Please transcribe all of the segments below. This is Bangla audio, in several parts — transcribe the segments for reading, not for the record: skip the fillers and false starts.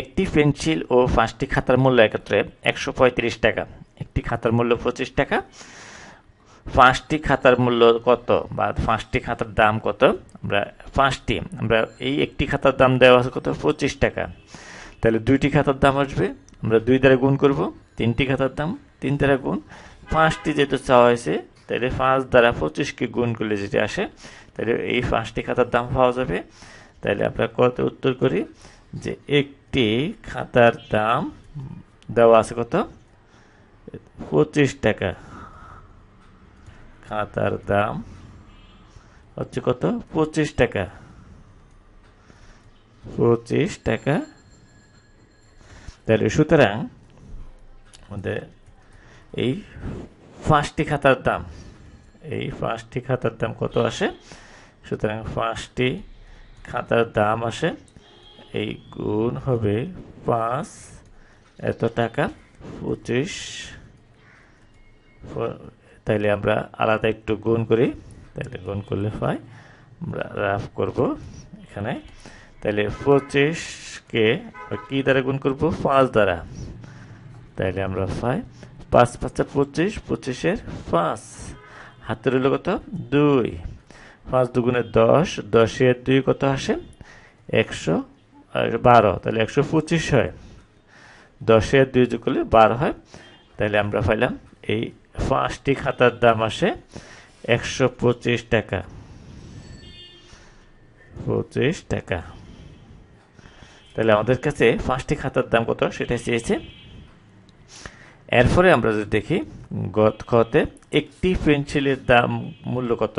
একটি পেন্সিল ও 5টি খাতার মূল্য একত্রে 135 টাকা। একটি খাতার মূল্য 25 টাকা। 5টি খাতার মূল্য কত বা 5টি খাতার দাম কত? আমরা এই একটি খাতার দাম দেওয়া আছে কত? 25 টাকা। তাহলে 2টি খাতার দাম আসবে, আমরা 2 দ্বারা গুণ করব। 3টি খাতার দাম 3 দ্বারা গুণ। 5টি যেহেতু চাওয়া হয়েছে, তাহলে 5 দ্বারা 25কে গুণ করলে যেটা আসে, তাহলে এই 5টি খাতার দাম পাওয়া যাবে। তাহলে আমরা কত উত্তর করি যে একটি খাতার দাম দেওয়া আছে কত? 25 টাকা। খাতার দাম হচ্ছে কত? 25 টাকা। 25 টাকা। তাহলে সুতরাং আমাদের এই 5টি খাতার দাম, কত আসে? সুতরাং 5টি খাতার দাম আসে, এই গুণ হবে 5 এত টাকা 25। তাইলে আমরা আলাদা একটু গুণ করি, তাহলে গুণ করলে পাই, আমরা রাফ করব এখানে। তাহলে 25কে কি দ্বারা গুণ করব? 5 দ্বারা। তাহলে আমরা পাই 5 5 25, 25-এর 5 হাতের হলো কত? 2। 5 দুগুণে 10, 10-এর 2 কত আসে? 112। তাহলে 125 হয়। 10-এর 2 যোগ করলে 12 হয়। তাহলে আমরা পাইলাম এই 5টি খাতার দাম আসে 125 টাকা। 25 টাকা। তাহলে আমাদের কাছে 5টি খাতার দাম কত সেটা চেয়েছে। এরপরে আমরা যদি দেখি খতে একটি পেন্সিলের দাম মূল্য কত।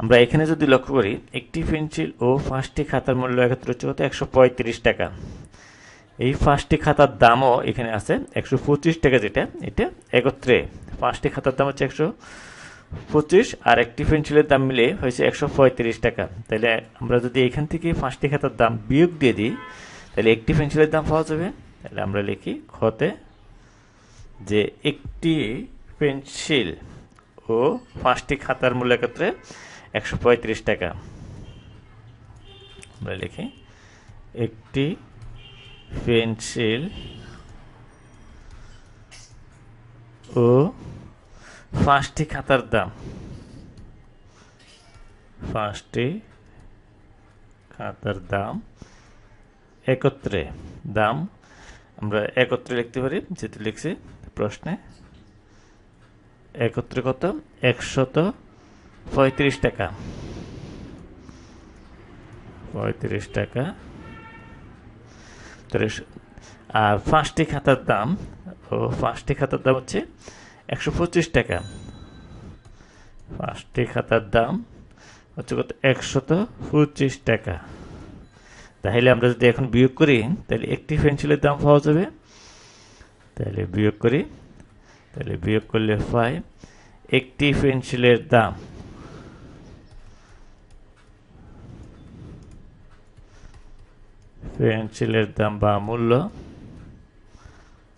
আমরা এখানে যদি লক্ষ্য করি, একটি পেন্সিল ও 5টি খাতার মূল্য একত্রে হচ্ছে কত? 135 টাকা। এই 5টি খাতার দামও এখানে আছে 125 টাকা, যেটা এটা একত্রে 5টি খাতার দাম হচ্ছে 125 আর একটি পেন্সিলের দাম মিলে হয়েছে 135 টাকা। তাহলে আমরা যদি এখান থেকে 5টি খাতার দাম বিয়োগ দিয়ে দিই, তাহলে একটি পেন্সিলের দাম পাওয়া যাবে। তাহলে আমরা লিখি খতে যে একটি পেন্সিল ও 5টি খাতার মূল্য একত্রে 135 টাকা। আমরা লিখি একটি পেন্সিল ও 5টি খাতার দাম, 5টি খাতার দাম একত্রে, দাম আমরা একত্রে লিখতে পারি, যেহেতু লিখছি প্রশ্নে। একত্রে কত? 135 টাকা। 35 টাকা। আর 5টি খাতার দাম হচ্ছে 125 টাকা। 5টি খাতার দাম হচ্ছে কত? 125 টাকা। তাহলে আমরা যদি এখন বিয়োগ করি, তাহলে একটি পেন্সিলের দাম পাওয়া যাবে। তাহলে বিয়োগ করি, তাহলে বিয়োগ করলে পাই একটি পেন্সিলের দাম বা মূল্য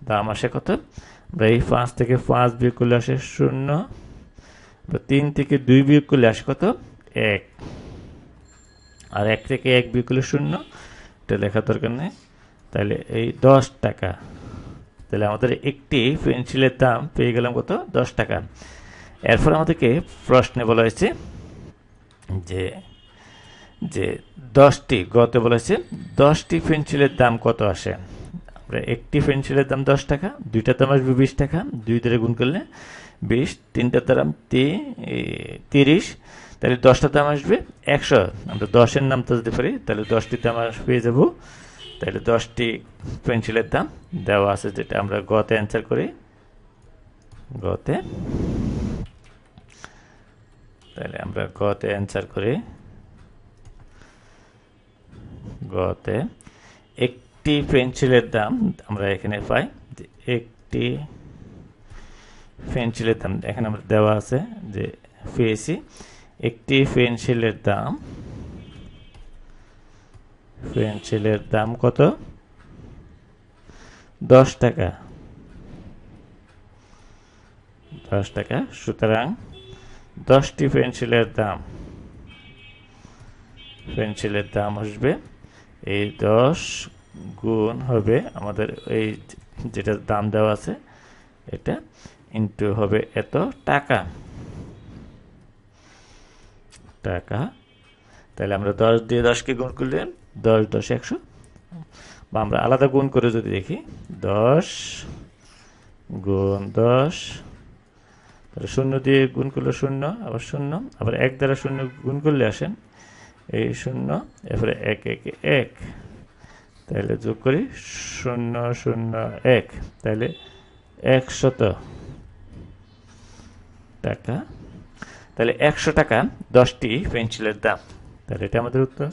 দাম আসে কত? আমরা এই 5 থেকে 5 বিয়োগ করলে আসে 0। 3 থেকে 2 বিয়োগ করলে আসে কত? 1। আর 1 থেকে 1 বিয়োগ করলে 0, এটা লেখার দরকার নেই। তাহলে এই 10 টাকা। তাহলে আমাদের একটি পেন্সিলের দাম পেয়ে গেলাম কত? 10 টাকা। এরপর আমাদেরকে প্রশ্নে বলা হয়েছে যে যে 10টি, গতে বলা হয়েছে 10টি পেন্সিলের দাম কত আসে। আমরা একটি পেন্সিলের দাম 10 টাকা, 2টার দাম আসবে 20 টাকা, 2 দ্বারা গুণ করলে 20, 3টার দাম 30, তাহলে 10টার দাম আসবে 100। আমরা 10-এর নামটা যদি পারি, তাহলে 10টির দাম পেয়ে যাব। তাহলে 10টি পেন্সিলের দাম দেওয়া আছে, যেটা আমরা গতে অ্যান্সার করি। গতে, তাহলে আমরা গতে অ্যান্সার করি। গতে একটি পেন্সিলের দাম আমরা এখানে পাই যে একটি পেন্সিলের দাম এখানে আমরা দেওয়া আছে যে পেয়েছি একটি পেন্সিলের দাম কত? 10 টাকা। 10 টাকা। সুতরাং 10টি পেন্সিলের দাম আসবে এই 10 গুণ হবে আমাদের এই যেটা দাম দেওয়া আছে এটা ইন্টু হবে এত টাকা টাকা তাহলে আমরা 10 দিয়ে 10কে গুণ করলে 10 10 100 বা আমরা আলাদা গুণ করে যদি দেখি 10 গুণ 10 তাহলে 0 দিয়ে গুণ করলে 0 আবার 0 আবার 1 দ্বারা 0 গুণ করলে আসেন এই 0 এরপরে 1 1 1 তাহলে যোগ করি 0 0 1 তাহলে 100 টাকা তাহলে 100 টাকা 10টি পেন্সিলের দাম তাহলে এটা আমাদের উত্তর